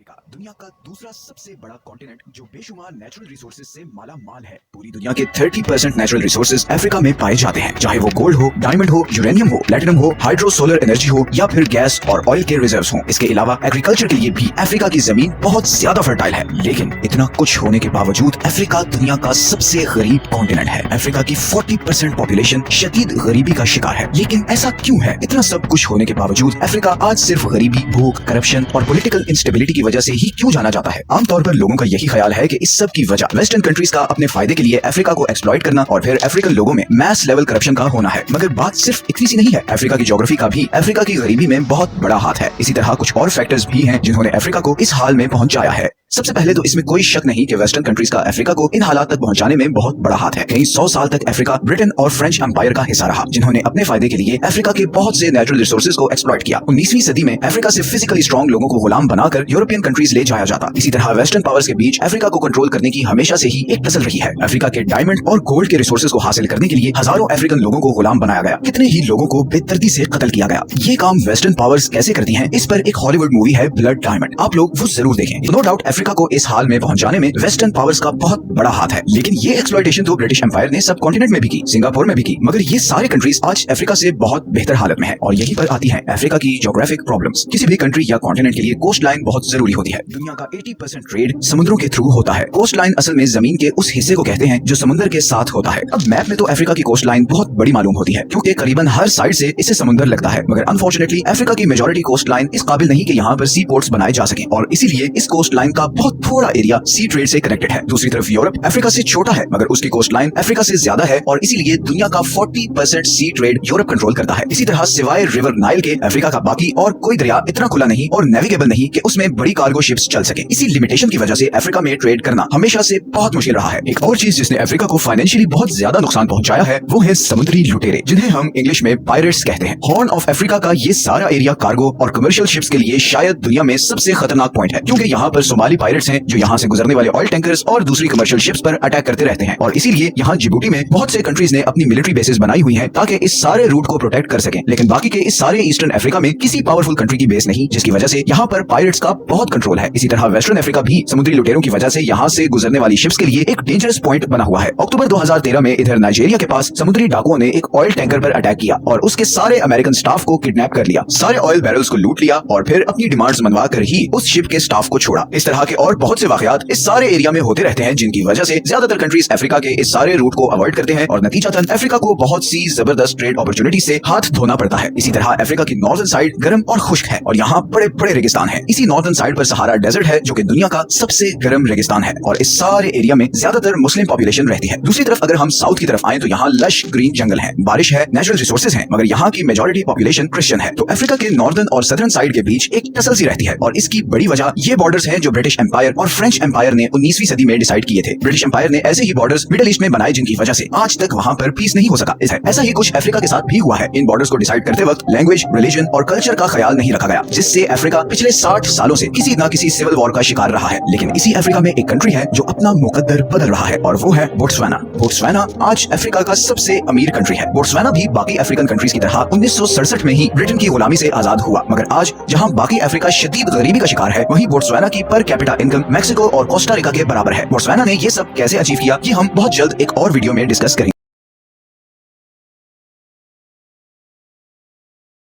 Africa दुनिया का दूसरा सबसे बड़ा कॉन्टिनेंट जो बेशुमार नेचुरल रिसोर्सेज से माला माल है। पूरी दुनिया के 30% नेचुरल रिसोर्सेज अफ्रीका में पाए जाते हैं, चाहे वो गोल्ड हो, डायमंड हो, यूरेनियम हो, प्लेटिनम हो, हाइड्रो सोलर एनर्जी हो या फिर गैस और ऑयल के रिजर्व्स हो। इसके अलावा एग्रीकल्चर के लिए भी अफ्रीका की जमीन बहुत ज्यादा फर्टाइल है। लेकिन इतना कुछ होने के बावजूद अफ्रीका दुनिया का सबसे गरीब कॉन्टिनेंट है। अफ्रीका की 40% पॉपुलेशन शदीद गरीबी का शिकार है। लेकिन ऐसा क्यों है? इतना सब कुछ होने के बावजूद अफ्रीका आज सिर्फ गरीबी, भूख, करप्शन और पॉलिटिकल इंस्टेबिलिटी की वजह से ही क्यों जाना जाता है? आमतौर पर लोगों का यही ख्याल है कि इस सब की वजह वेस्टर्न कंट्रीज का अपने फायदे के लिए अफ्रीका को एक्सप्लॉइट करना और फिर अफ्रीकन लोगों में मैस लेवल करप्शन का होना है। मगर बात सिर्फ इतनी सी नहीं है। अफ्रीका की ज्योग्राफी का भी अफ्रीका की गरीबी में बहुत बड़ा हाथ है। इसी तरह कुछ और फैक्टर्स भी हैं जिन्होंने अफ्रीका को इस हाल में पहुंचाया है। सबसे पहले तो इसमें कोई शक नहीं कि वेस्टर्न कंट्रीज का अफ्रीका को इन हालात तक पहुंचाने में बहुत बड़ा हाथ है। कई 100 साल तक अफ्रीका ब्रिटेन और फ्रेंच एम्पायर का हिस्सा रहा, जिन्होंने अपने फायदे के लिए अफ्रीका के बहुत से नेचुरल रिसोर्सेज को एक्सप्लॉइट किया। 19वीं सदी में अफ्रीका से फिजिकली स्ट्रॉन्ग लोगों को गुलाम बनाकर यूरोपियन कंट्रीज ले जाया जाता। इसी तरह वेस्टर्न पावर्स के बीच अफ्रीका को कंट्रोल करने की हमेशा से ही एक टसल रही है। अफ्रीका के डायमंड और गोल्ड के रिसोर्सेज को हासिल करने के लिए हजारों अफ्रीकन लोगों को गुलाम बनाया गया। कितने ही लोगों को बेदर्दी से कत्ल किया गया। ये काम वेस्टर्न पावर्स कैसे करती हैं, इस पर एक हॉलीवुड मूवी है ब्लड डायमंड, आप लोग वो जरूर देखें। नो डाउट अफ्रीका को इस हाल में पहुंचाने में वेस्टर्न पावर्स का बहुत बड़ा हाथ है। लेकिन ये एक्सप्लॉइटेशन तो ब्रिटिश एम्पायर ने सब कॉन्टिनेंट में भी की, सिंगापुर में भी की। मगर ये सारे कंट्रीज आज अफ्रीका से बहुत बेहतर हालत में है। और यहीं पर आती है अफ्रीका की ज्योग्राफिक प्रॉब्लम्स। किसी भी कंट्री या कॉन्टिनेंट के लिए कोस्ट लाइन बहुत जरूरी होती है। दुनिया का 80% ट्रेड समुद्रों के थ्रू होता है। कोस्ट लाइन असल में जमीन के उस हिस्से को कहते हैं जो समुद्र के साथ होता है। अब मैप में तो अफ्रीका की कोस्ट लाइन बहुत बड़ी मालूम होती है, क्योंकि करीबन हर साइड से इसे समुद्र लगता है। मगर अनफॉर्चुनेटली अफ्रीका की मेजॉरिटी कोस्ट लाइन इस काबिल नहीं कि यहाँ पर सी पोर्ट्स बनाए जा सके, और इसीलिए इस कोस्ट लाइन का बहुत थोड़ा एरिया सी ट्रेड से कनेक्टेड है। दूसरी तरफ यूरोप अफ्रीका से छोटा है, मगर उसकी कोस्ट लाइन अफ्रीका से ज्यादा है, और इसीलिए दुनिया का 40% सी ट्रेड यूरोप कंट्रोल करता है। इसी तरह सिवाय रिवर नाइल के अफ्रीका का बाकी और कोई दरिया इतना खुला नहीं और नेविगेबल नहीं कि उसमें बड़ी कार्गो शिप्स चल सके। इसी लिमिटेशन की वजह से अफ्रीका में ट्रेड करना हमेशा से बहुत मुश्किल रहा है। एक और चीज जिसने अफ्रीका को फाइनेंशियली बहुत ज्यादा नुकसान पहुंचाया है वो है समुद्री लुटेरे, जिन्हें हम इंग्लिश में पायरेट्स कहते हैं। हॉर्न ऑफ अफ्रीका का ये सारा एरिया कार्गो और कमर्शियल शिप्स के लिए शायद दुनिया में सबसे खतरनाक पॉइंट है, क्योंकि यहाँ पर सोमाली पायरेट्स हैं जो यहाँ से गुजरने वाले ऑयल टैंकर्स और दूसरी कमर्शियल शिप्स पर अटैक करते रहते हैं। और इसीलिए यहाँ जिबूटी में बहुत से कंट्रीज ने अपनी मिलिट्री बेसेस बनाई हुई हैं ताकि इस सारे रूट को प्रोटेक्ट कर सकें। लेकिन बाकी के इस सारे ईस्टर्न अफ्रीका में किसी पावरफुल कंट्री की बेस नहीं, जिसकी वजह से यहाँ पर पायरेट्स का बहुत कंट्रोल है। इसी तरह वेस्टर्न अफ्रीका भी समुद्री लुटेरों की वजह से यहाँ से गुजरने वाली शिप्स के लिए एक डेंजरस पॉइंट बना हुआ है। अक्टूबर 2013 में इधर नाइजीरिया के पास समुद्री डाकुओं ने एक ऑयल टैंकर पर अटैक किया और उसके सारे अमेरिकन स्टाफ को किडनैप कर लिया, सारे ऑयल बैरल्स को लूट लिया और फिर अपनी डिमांड्स मनवा कर ही उस शिप के स्टाफ को छोड़ा। इस तरह के और बहुत से वाकयात इस सारे एरिया में होते रहते हैं, जिनकी वजह से ज्यादातर कंट्रीज अफ्रीका के इस सारे रूट को अवॉइड करते हैं और नतीजतन अफ्रीका को बहुत सी जबरदस्त ट्रेड अपॉर्चुनिटी से हाथ धोना पड़ता है। इसी तरह अफ्रीका की नॉर्दर्न साइड गर्म और खुश्क है और यहाँ बड़े बड़े रेगिस्तान है। इसी नॉर्दर्न साइड पर सहारा डेजर्ट है जो कि दुनिया का सबसे गर्म रेगिस्तान है, और इस सारे एरिया में ज्यादातर मुस्लिम पॉपुलेशन रहती है। दूसरी तरफ अगर हम साउथ की तरफ आए तो यहाँ लश ग्रीन जंगल है, बारिश है, नेचुरल रिसोर्सेज है, मगर यहाँ की मेजॉरिटी पॉपुलेशन क्रिश्चियन है। तो अफ्रीका के नॉर्दर्न और सदर्न साइड के बीच एक टसल सी रहती है, और इसकी बड़ी वजह ये बॉर्डर्स हैं जो ब्रिटिश एम्पायर और फ्रेंच एम्पायर ने 19वीं सदी में डिसाइड किए थे। ब्रिटिश एम्पायर ने ऐसे ही बॉर्डर्स मिडिल ईस्ट में बनाए जिनकी वजह से आज तक वहाँ पर पीस नहीं हो सका। ऐसा ही कुछ अफ्रीका के साथ भी हुआ है। इन बॉर्डर्स को डिसाइड करते वक्त लैंग्वेज, रिलीजन और कल्चर का ख्याल नहीं रखा गया, जिससे अफ्रीका पिछले 60 सालों से किसी न किसी सिविल वॉर का शिकार रहा है। लेकिन इसी अफ्रीका में एक कंट्री है जो अपना मुकद्दर बदल रहा है, और वो है बोट्सवाना। बोट्सवाना आज अफ्रीका का सबसे अमीर कंट्री है। बोट्सवाना भी बाकी अफ्रीकन कंट्रीज की तरह 1967 में ही ब्रिटेन की गुलामी से आजाद हुआ, मगर आज जहाँ बाकी अफ्रीका शदीद गरीबी का शिकार है, वहीं बोट्सवाना की पर कैपिटा इनकम मैक्सिको और कोस्टा रिका के बराबर है। बोट्सवाना ने ये सब कैसे अचीव किया, ये हम बहुत जल्द एक और वीडियो में डिस्कस करेंगे।